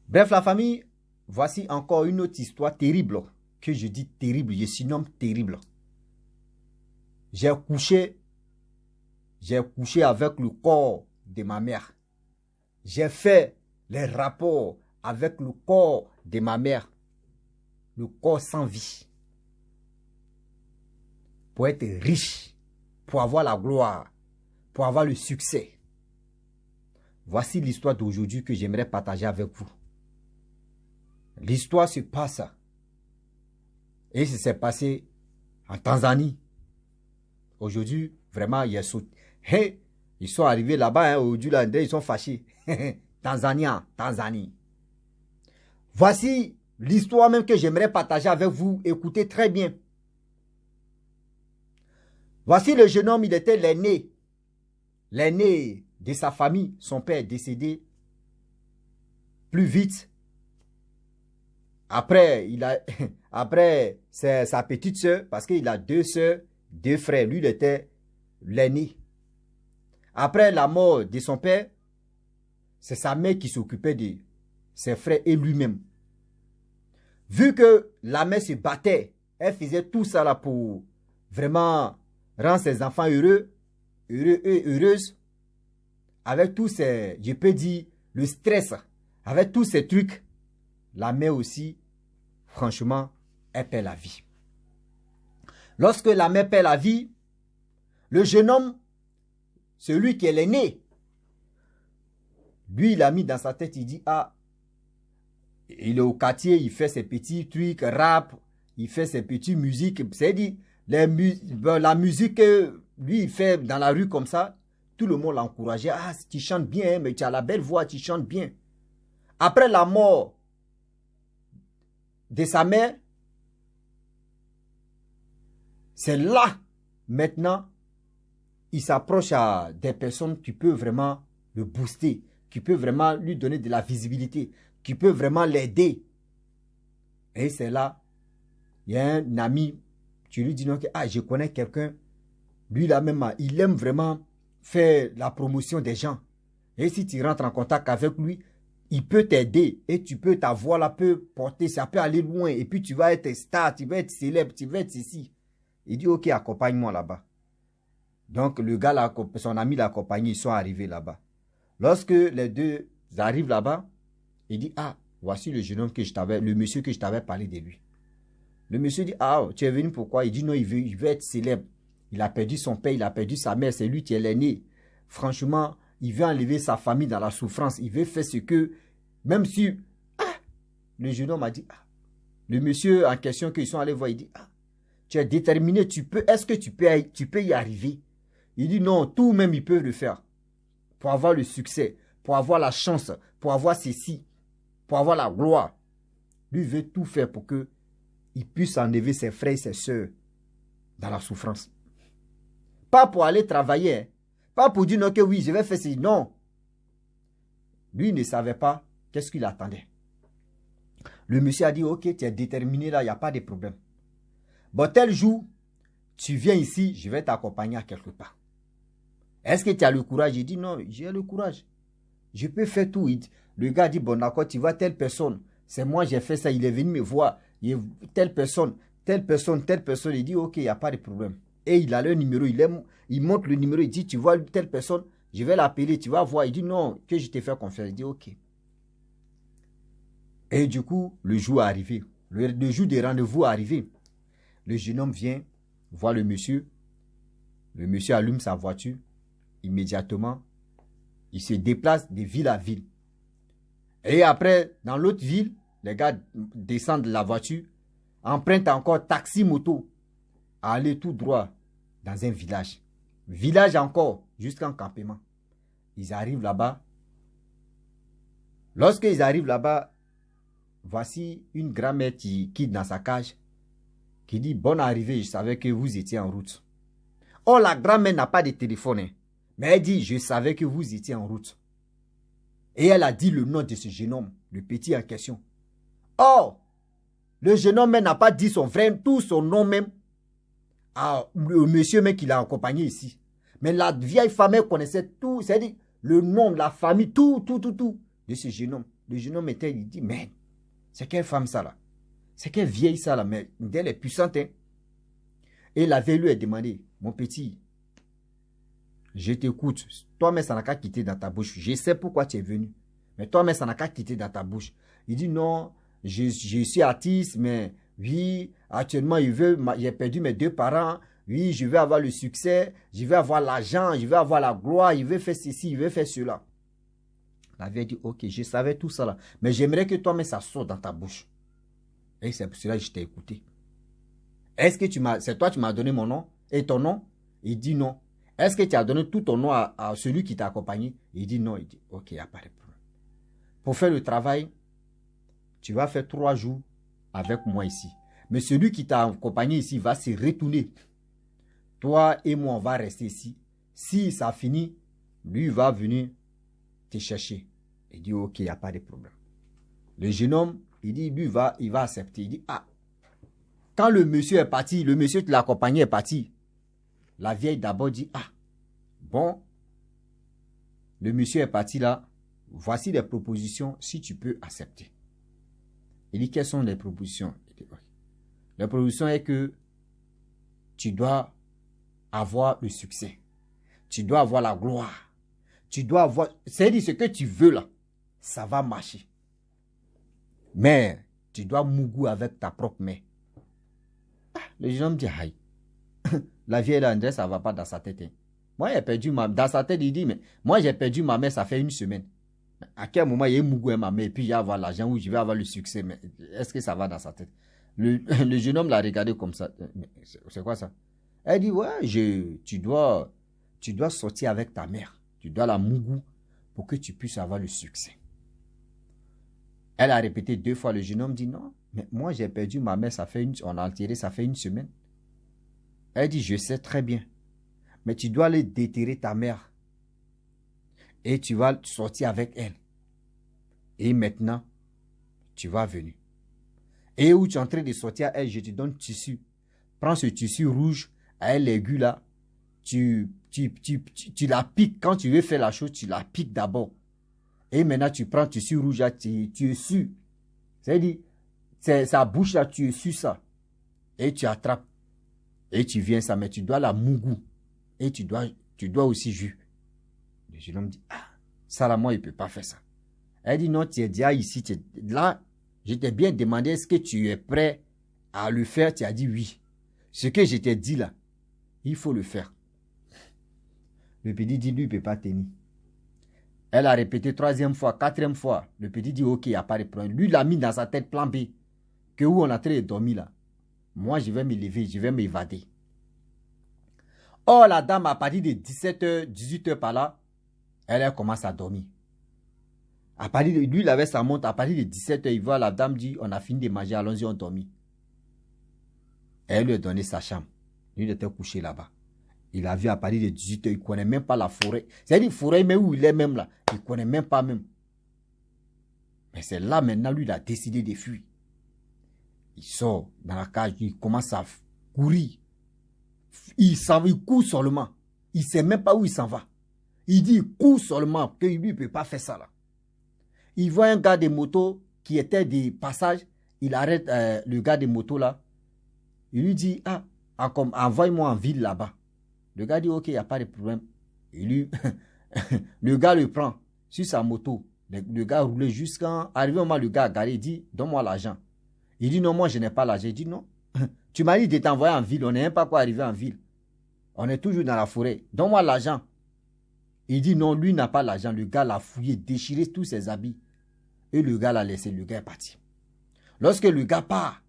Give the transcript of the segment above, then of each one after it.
Bref, la famille, voici encore une autre histoire terrible, que je dis terrible, je surnomme terrible. J'ai couché avec le corps de ma mère. J'ai fait les rapports avec le corps de ma mère. Le corps sans vie. Pour être riche, pour avoir la gloire, pour avoir le succès. Voici l'histoire d'aujourd'hui que j'aimerais partager avec vous. L'histoire se passe et ça s'est passé en Tanzanie. Aujourd'hui, vraiment, ils sont arrivés là-bas, aujourd'hui, là, ils sont fâchés. Tanzanie. Voici l'histoire même que j'aimerais partager avec vous. Écoutez très bien. Voici le jeune homme, il était l'aîné. L'aîné de sa famille. Son père est décédé plus vite. Après, c'est sa petite soeur, parce qu'il a 2 soeurs, 2 frères. Lui, il était l'aîné. Après la mort de son père, c'est sa mère qui s'occupait de ses frères et lui-même. Vu que la mère se battait, elle faisait tout ça là pour vraiment rendre ses enfants heureux et heureuses. Avec tous ces, je peux dire, le stress, avec tous ces trucs, la mère aussi, franchement, elle perd la vie. Lorsque la mère perd la vie, le jeune homme, celui qui est l'aîné, lui, il a mis dans sa tête, il dit, ah, il est au quartier, il fait ses petits trucs, rap, il fait ses petites musiques. C'est-à-dire, la musique que lui, il fait dans la rue comme ça, tout le monde l'encourageait. Ah, tu chantes bien, mais tu as la belle voix, tu chantes bien. Après la mort de sa mère, c'est là, maintenant, il s'approche à des personnes qui peuvent vraiment le booster, qui peuvent vraiment lui donner de la visibilité, qui peuvent vraiment l'aider. Et c'est là, il y a un ami, tu lui dis non, ah, je connais quelqu'un, lui là même, il aime vraiment faire la promotion des gens. Et si tu rentres en contact avec lui, il peut t'aider et tu peux, ta voix là peut porter, ça peut aller loin. Et puis tu vas être star, tu vas être célèbre, tu vas être ceci. Il dit, ok, accompagne-moi là-bas. Donc le gars, son ami l'a accompagné, ils sont arrivés là-bas. Lorsque les deux arrivent là-bas, il dit, ah, voici le jeune homme que je t'avais, le monsieur que je t'avais parlé de lui. Le monsieur dit, ah, tu es venu pourquoi? Il dit, non, il veut être célèbre. Il a perdu son père, il a perdu sa mère, c'est lui qui est l'aîné. Franchement, il veut enlever sa famille dans la souffrance. Il veut faire ce que, même si, ah, le jeune homme a dit, ah, le monsieur en question qu'ils sont allés voir, il dit, ah, tu es déterminé, est-ce que tu peux y arriver? Il dit, non, tout même ils peuvent le faire. Pour avoir le succès, pour avoir la chance, pour avoir ceci, pour avoir la gloire. Lui veut tout faire pour que il puisse enlever ses frères et ses sœurs dans la souffrance. Pas pour aller travailler, hein. Pas pour dire non que oui, je vais faire ceci. Non. Lui ne savait pas qu'est-ce qu'il attendait. Le monsieur a dit, ok, tu es déterminé là, il n'y a pas de problème. Bon, tel jour, tu viens ici, je vais t'accompagner à quelque part. Est-ce que tu as le courage? Il dit, non, j'ai le courage. Je peux faire tout. Le gars dit, bon d'accord, tu vois telle personne. C'est moi, j'ai fait ça, il est venu me voir. Telle personne. Il dit, ok, il n'y a pas de problème. Et il a le numéro, il montre le numéro, il dit, tu vois telle personne, je vais l'appeler, tu vas voir. Il dit, non, que je te fais confiance. Il dit, ok. Et du coup, le jour est arrivé. Le jour des rendez-vous est arrivé. Le jeune homme vient voir le monsieur. Le monsieur allume sa voiture. Immédiatement, il se déplace de ville à ville. Et après, dans l'autre ville, les gars descendent de la voiture, empruntent encore taxi moto, à aller tout droit dans un village. Village encore, jusqu'en campement. Ils arrivent là-bas. Lorsqu'ils arrivent là-bas, voici une grand-mère qui quitte dans sa cage, qui dit, bonne arrivée, je savais que vous étiez en route. Oh, la grand-mère n'a pas de téléphone, hein. Mais elle dit, je savais que vous étiez en route. Et elle a dit le nom de ce jeune homme, le petit en question. Or, le jeune homme n'a pas dit son vrai, tout son nom même, au monsieur même qui l'a accompagné ici. Mais la vieille femme, elle connaissait tout, c'est-à-dire le nom, la famille, tout de ce jeune homme. Le jeune homme était, il dit, mais c'est quelle femme ça là? C'est quelle vieille ça là? Mais elle est puissante. Hein? Et la vieille lui a demandé, mon petit, je t'écoute. Toi-même, ça n'a qu'à quitter dans ta bouche. Je sais pourquoi tu es venu. Mais toi-même, ça n'a qu'à quitter dans ta bouche. Il dit non, je suis artiste, mais oui, actuellement, j'ai perdu mes deux parents. Oui, je vais avoir le succès, je vais avoir l'argent, je vais avoir la gloire, je vais faire ceci, je vais faire cela. La vieille dit, ok, je savais tout ça là. Mais j'aimerais que toi-même, ça sorte dans ta bouche. Et c'est pour cela que je t'ai écouté. Est-ce que c'est toi qui m'as donné mon nom et ton nom? Il dit non. Est-ce que tu as donné tout ton nom à celui qui t'a accompagné? Il dit non. Il dit, ok, il n'y a pas de problème. Pour faire le travail, tu vas faire 3 jours avec moi ici. Mais celui qui t'a accompagné ici va se retourner. Toi et moi, on va rester ici. Si ça finit, lui va venir te chercher. Il dit, ok, il n'y a pas de problème. Le jeune homme, il dit, lui, il va accepter. Il dit, ah, quand le monsieur est parti, le monsieur qui l'accompagnait est parti. La vieille d'abord dit, ah, bon, le monsieur est parti là, voici les propositions si tu peux accepter. Il dit, quelles sont les propositions? Il dit, okay. La proposition est que tu dois avoir le succès. Tu dois avoir la gloire. Tu dois avoir, c'est-à-dire ce que tu veux là, ça va marcher. Mais tu dois mougou avec ta propre main. Ah, le jeune homme dit, aïe. La vieille là, André, ça ne va pas dans sa tête. Hein. Moi, j'ai perdu dans sa tête, il dit, mais moi, j'ai perdu ma mère, ça fait 1 semaine. À quel moment il y a mougou ma mère, et puis je vais avoir l'argent, ou je vais avoir le succès, mais est-ce que ça va dans sa tête? Le jeune homme l'a regardé comme ça. C'est quoi ça? Elle dit, ouais, tu dois sortir avec ta mère. Tu dois la mougou pour que tu puisses avoir le succès. Elle a répété 2 fois. Le jeune homme dit, non, mais moi, j'ai perdu ma mère, on a enterré, ça fait 1 semaine. Elle dit, je sais très bien, mais tu dois aller déterrer ta mère et tu vas sortir avec elle. Et maintenant, tu vas venir. Et où tu es en train de sortir, elle, je te donne tissu. Prends ce tissu rouge, avec l'aiguille là, tu la piques. Quand tu veux faire la chose, tu la piques d'abord. Et maintenant, tu prends tissu rouge là, tu essuies. C'est-à-dire, sa bouche là, tu essuies ça. Et tu attrapes. Et tu viens ça, mais tu dois la mougou. Et tu dois aussi jus. Le jeune homme dit, ah, ça là, moi, il ne peut pas faire ça. Elle dit, non, tu es déjà ici. Là, je t'ai bien demandé, est-ce que tu es prêt à le faire? Tu as dit oui. Ce que je t'ai dit là, il faut le faire. Le petit dit, lui, il ne peut pas tenir. Elle a répété 3e fois, 4e fois. Le petit dit, ok, il n'y a pas de problème. Lui, il a mis dans sa tête plan B. Que où on a train de dormir là. Moi, je vais me lever, je vais m'évader. Or, la dame, à partir de 17h, 18h par là, elle commence à dormir. À partir de, lui, il avait sa montre. À partir de 17h, il voit la dame dit, on a fini de manger, allons-y, on dormit. Elle lui a donné sa chambre. Lui, il était couché là-bas. Il a vu à partir de 18h, il ne connaît même pas la forêt. C'est-à-dire, forêt, mais où il est même là. Il ne connaît même pas même. Mais c'est là maintenant, lui, il a décidé de fuir. Il sort dans la cage, il commence à courir. Il court seulement. Il ne sait même pas où il s'en va. Il dit, il court seulement, que lui ne peut pas faire ça là. Il voit un gars de moto qui était de passage. Il arrête le gars de moto là. Il lui dit, ah, envoie-moi en ville là-bas. Le gars dit, ok, il n'y a pas de problème. Le gars le prend sur sa moto. Le gars roulait jusqu'à... Arrivé au moment, le gars a garé, il dit, donne-moi l'argent. Il dit, non, moi, je n'ai pas l'argent. Il dit, non. Tu m'as dit de t'envoyer en ville. On n'est même pas quoi arriver en ville. On est toujours dans la forêt. Donne-moi l'argent. Il dit, non, lui n'a pas l'argent. Le gars l'a fouillé, déchiré tous ses habits. Et le gars l'a laissé. Le gars est parti. Lorsque le gars part,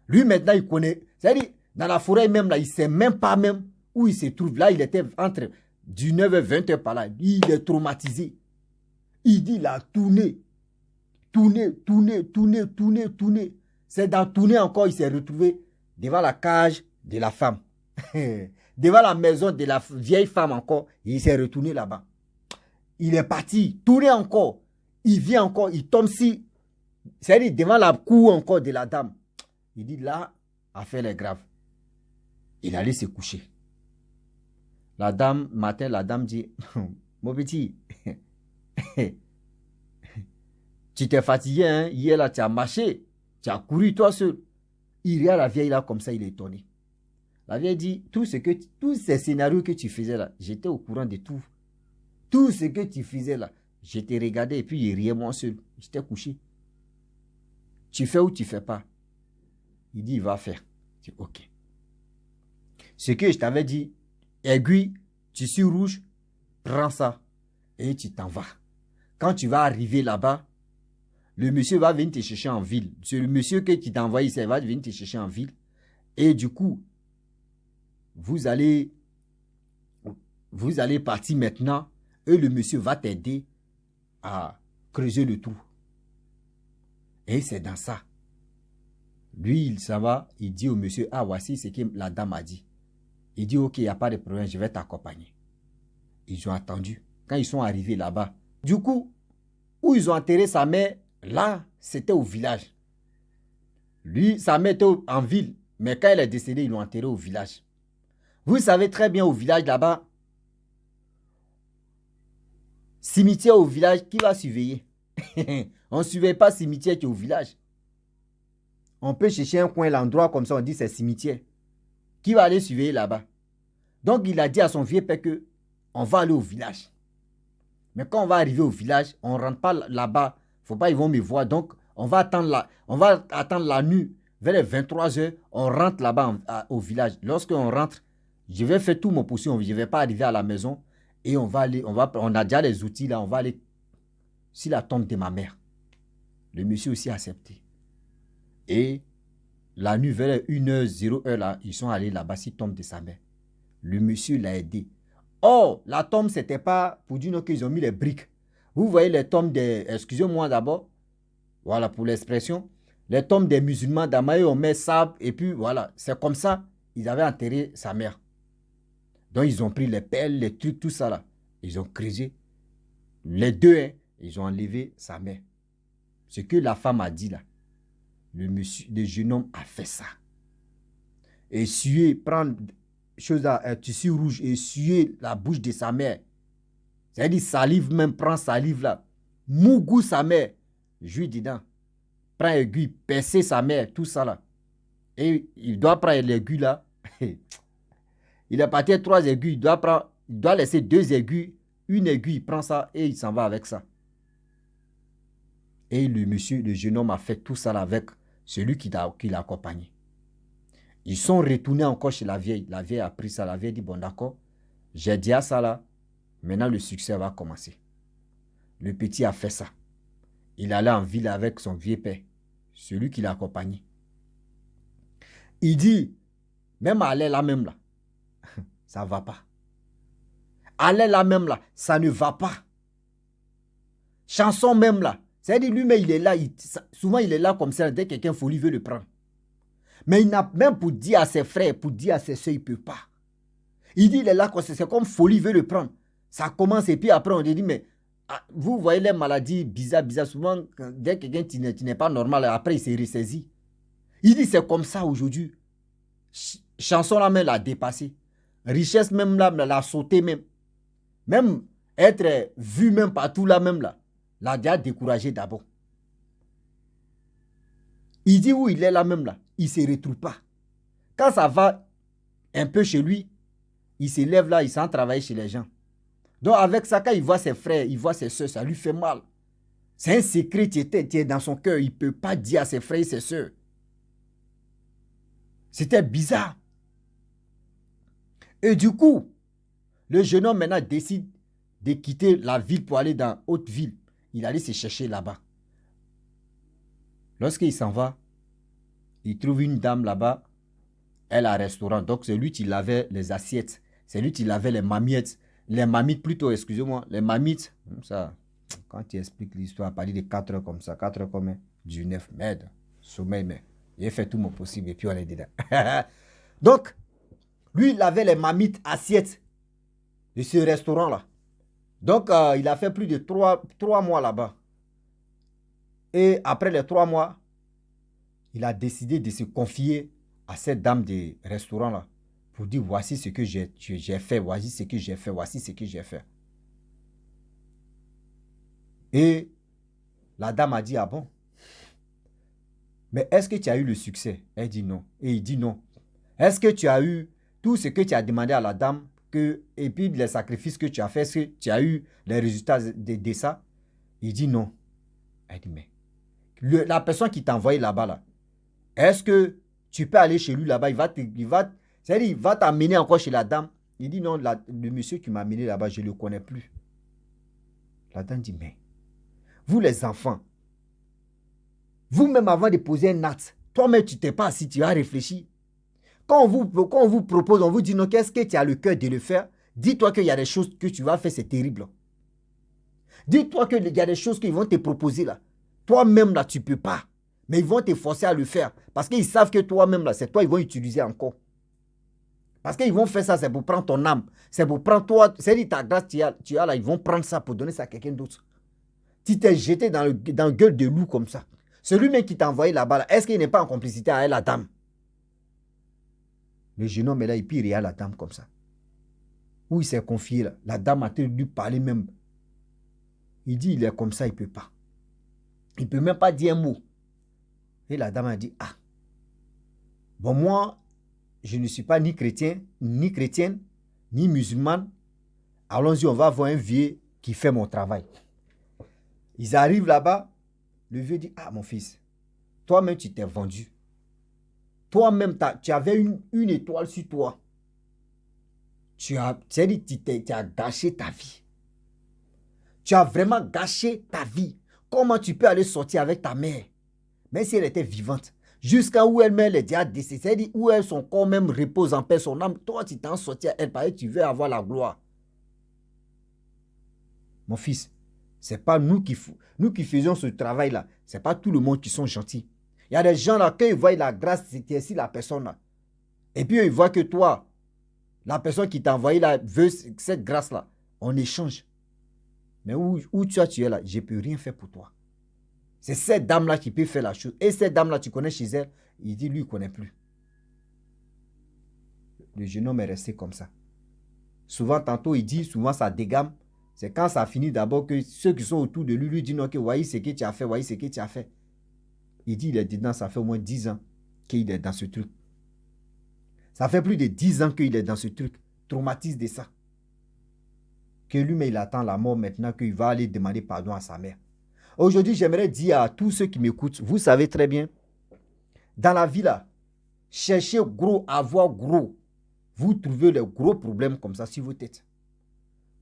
lui, maintenant, il connaît. C'est-à-dire, dans la forêt même, là, il ne sait même pas même où il se trouve. Là, il était entre 19h, 20h par là. Il est traumatisé. Il dit, il a tourné. Tourné. C'est dans tourner encore, il s'est retrouvé devant la cage de la femme. Devant la maison de la vieille femme encore. Il s'est retourné là-bas. Il est parti, tourner encore. Il vient encore, il tombe si. C'est-à-dire devant la cour encore de la dame. Il dit là, affaire est grave. Il allait se coucher. La dame, matin, la dame dit, mon petit, Tu t'es fatigué, hein? Hier, là, tu as marché. Tu as couru toi seul. Il regarde la vieille là comme ça, il est étonné. La vieille dit, tous ces scénarios que tu faisais là, j'étais au courant de tout. Tout ce que tu faisais là, je t'ai regardé et puis il riait moi seul. J'étais couché. Tu fais ou tu fais pas? Il dit, il va faire. Je dis, ok. Ce que je t'avais dit, aiguille, tissu rouge, prends ça et tu t'en vas. Quand tu vas arriver là-bas, le monsieur va venir te chercher en ville. C'est le monsieur que tu t'as envoyé, il va venir te chercher en ville. Et du coup, vous allez partir maintenant et le monsieur va t'aider à creuser le trou. Et c'est dans ça. Lui, il s'en va, il dit au monsieur, ah, voici ce que la dame a dit. Il dit, ok, il n'y a pas de problème, je vais t'accompagner. Ils ont attendu. Quand ils sont arrivés là-bas, du coup, où ils ont enterré sa mère, là, c'était au village. Lui, sa mère était en ville, mais quand elle est décédée, ils l'ont enterré au village. Vous savez très bien, au village là-bas, cimetière au village, qui va surveiller? On ne surveille pas cimetière qui est au village. On peut chercher un coin, l'endroit comme ça, on dit c'est cimetière. Qui va aller surveiller là-bas? Donc, il a dit à son vieux père que on va aller au village. Mais quand on va arriver au village, on ne rentre pas là-bas. Faut pas, ils vont me voir. Donc, on va attendre la nuit. Vers les 23 heures, on rentre là-bas au village. Lorsqu'on rentre, je vais faire tout mon possible. Je ne vais pas arriver à la maison. Et on va aller, on a déjà les outils là. On va aller sur la tombe de ma mère. Le monsieur aussi a accepté. Et la nuit, vers 1h, là, ils sont allés là-bas sur la tombe de sa mère. Le monsieur l'a aidé. Oh, la tombe, ce n'était pas pour dire qu'ils ont mis les briques. Vous voyez les tombes des... Excusez-moi d'abord. Voilà pour l'expression. Les tombes des musulmans d'Amaï, on met sable et puis voilà. C'est comme ça, ils avaient enterré sa mère. Donc, ils ont pris les pelles, les trucs, tout ça là. Ils ont creusé. Les deux, hein, ils ont enlevé sa mère. Ce que la femme a dit là. Le jeune homme a fait ça. Essuyer, prendre chose à tissu rouge et essuyer la bouche de sa mère. C'est-à-dire salive même, prend salive là. Mougou sa mère. Jouis dedans. Prend aiguille, percer sa mère, tout ça là. Et il doit prendre l'aiguille là. Il est parti à 3 aiguilles. Il doit laisser 2 aiguilles. Une aiguille, il prend ça et il s'en va avec ça. Et le jeune homme a fait tout ça là avec celui qui l'a accompagné. Ils sont retournés encore chez la vieille. La vieille a pris ça. La vieille dit, bon d'accord, j'ai dit à ça là. Maintenant le succès va commencer. Le petit a fait ça. Il allait en ville avec son vieux père. Celui qui l'a accompagné. Il dit, même aller là même là, ça ne va pas. Aller là même là, ça ne va pas. Chanson même là. C'est-à-dire lui-même il est là. Souvent il est là comme ça. Dès que quelqu'un folie veut le prendre. Mais il n'a même pour dire à ses frères, pour dire à ses soeurs, il ne peut pas. Il dit, il est là, c'est comme folie veut le prendre. Ça commence et puis après on dit, mais vous voyez les maladies bizarres. Souvent, dès que quelqu'un tu n'es pas normal, après il s'est ressaisi. Il dit, c'est comme ça aujourd'hui. Chanson là même l'a dépassé. Richesse même là, l'a sauté même. Même être vu même partout là même là, l'a déjà découragé d'abord. Il dit où il est là même là, il ne se retrouve pas. Quand ça va un peu chez lui, il se lève là, il s'en travaille chez les gens. Donc avec ça, quand il voit ses frères, il voit ses soeurs, ça lui fait mal. C'est un secret qui est dans son cœur. Il ne peut pas dire à ses frères et ses soeurs. C'était bizarre. Et du coup, le jeune homme maintenant décide de quitter la ville pour aller dans autre ville. Il allait se chercher là-bas. Lorsqu'il s'en va, il trouve une dame là-bas. Elle a un restaurant. Donc c'est lui qui lavait les assiettes. C'est lui qui lavait les mamiettes. Les mamites plutôt, excusez-moi. Les mamites. Ça, quand tu expliques l'histoire à partir de 4 heures comme ça, 4 heures comme du 9, merde, sommeil, mais j'ai fait tout mon possible et puis on est dedans. Donc, lui, il avait les mamites assiettes de ce restaurant-là. Donc, il a fait plus de 3 mois là-bas. Et après les 3 mois, il a décidé de se confier à cette dame de restaurant-là pour dire voici ce que j'ai fait, voici ce que j'ai fait, voici ce que j'ai fait. Et La dame a dit, ah bon? Mais est-ce que tu as eu le succès? Elle dit non. Et il dit non. Est-ce que tu as eu tout ce que tu as demandé à la dame et puis les sacrifices que tu as fait, est-ce que tu as eu les résultats de ça? Il dit non. Elle dit, mais la personne qui t'a envoyé là-bas, là, est-ce que tu peux aller chez lui là-bas? C'est-à-dire, il va t'amener encore chez la dame. Il dit non, le monsieur qui m'a amené là-bas, je ne le connais plus. La dame dit, mais vous les enfants, vous-même avant de poser un acte, toi-même tu t'es pas assis, tu as réfléchi. Quand on vous propose, on vous dit non, qu'est-ce que tu as le cœur de le faire? Dis-toi qu'il y a des choses que tu vas faire, c'est terrible. Dis-toi qu'il y a des choses qu'ils vont te proposer là. Toi-même là, tu ne peux pas. Mais ils vont te forcer à le faire. Parce qu'ils savent que toi-même là, c'est toi ils vont utiliser encore. Parce qu'ils vont faire ça, c'est pour prendre ton âme. C'est pour prendre toi, c'est-à-dire ta grâce tu as là, ils vont prendre ça pour donner ça à quelqu'un d'autre. Tu t'es jeté dans le gueule de loup comme ça. Celui-même qui t'a envoyé là-bas, là, est-ce qu'il n'est pas en complicité avec la dame? Le jeune homme est là, et puis il regarde la dame comme ça. Où il s'est confié là. La dame a lui parler même. Il dit, il est comme ça, il ne peut pas. Il ne peut même pas dire un mot. Et la dame a dit, ah, bon moi, je ne suis pas ni chrétienne, ni musulmane. Allons-y, on va voir un vieux qui fait mon travail. Ils arrivent là-bas. Le vieux dit, ah mon fils, toi-même tu t'es vendu. Toi-même, tu avais une étoile sur toi. Tu as gâché ta vie. Tu as vraiment gâché ta vie. Comment tu peux aller sortir avec ta mère, même si elle était vivante, jusqu'à où elle-même est déjà décédée, c'est-à-dire où elle, son corps même repose en paix, son âme, toi tu t'en sortis à elle, parce que tu veux avoir la gloire. Mon fils, ce n'est pas nous qui faisons ce travail-là. Ce n'est pas tout le monde qui sont gentils. Il y a des gens là, quand ils voient la grâce, c'est ainsi la personne là. Et puis ils voient que toi, la personne qui t'a envoyé là, veut cette grâce-là. On échange. Mais où tu es là, je ne peux rien faire pour toi. C'est cette dame-là qui peut faire la chose. Et cette dame-là, tu connais chez elle, il dit, lui, il ne connaît plus. Le jeune homme est resté comme ça. Souvent, tantôt, il dit, souvent, ça dégame. C'est quand ça finit d'abord que ceux qui sont autour de lui disent, non, que voyez ce que tu as fait, voyez ce que tu as fait. Il dit, il est dedans, ça fait au moins 10 ans qu'il est dans ce truc. Ça fait plus de 10 ans qu'il est dans ce truc. Traumatise de ça. Que lui, mais il attend la mort maintenant qu'il va aller demander pardon à sa mère. Aujourd'hui, j'aimerais dire à tous ceux qui m'écoutent, vous savez très bien, dans la vie là, cherchez gros, avoir gros. Vous trouvez les gros problèmes comme ça sur vos têtes.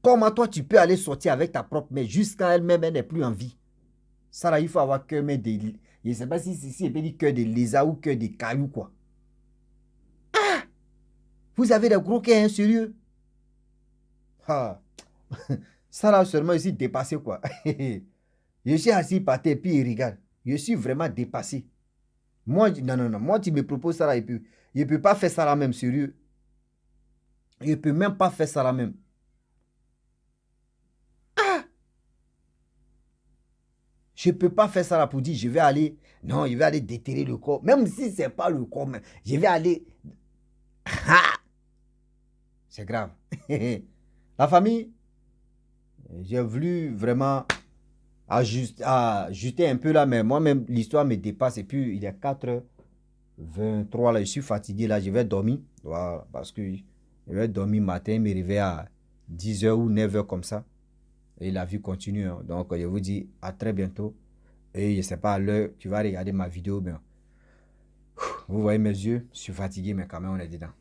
Comment toi, tu peux aller sortir avec ta propre mère jusqu'à elle-même, elle n'est plus en vie. Ça là, il faut avoir cœur mais des... Je ne sais pas si elle peut dire cœur de lézard ou cœur de caillou quoi. Ah! Vous avez des gros cœurs, hein, sérieux? Ah! Ça là, seulement ici, dépassé quoi. Je suis assis par terre, puis il regarde. Je suis vraiment dépassé. Moi, non. Moi, tu me proposes ça là, je ne peux pas faire ça là même, sérieux. Je ne peux même pas faire ça là même. Ah! Je ne peux pas faire ça là pour dire, je vais aller, non, je vais aller déterrer le corps. Même si ce n'est pas le corps, mais je vais aller... Ah! C'est grave. La famille, j'ai voulu vraiment ajuster un peu là, mais moi-même, l'histoire me dépasse. Et puis, il est 4h23 là, je suis fatigué là, je vais dormir. Voilà, parce que je vais dormir matin, me réveiller à 10h ou 9h comme ça. Et la vie continue. Hein. Donc, je vous dis à très bientôt. Et je ne sais pas à l'heure, tu vas regarder ma vidéo. Mais vous voyez mes yeux, je suis fatigué, mais quand même, on est dedans.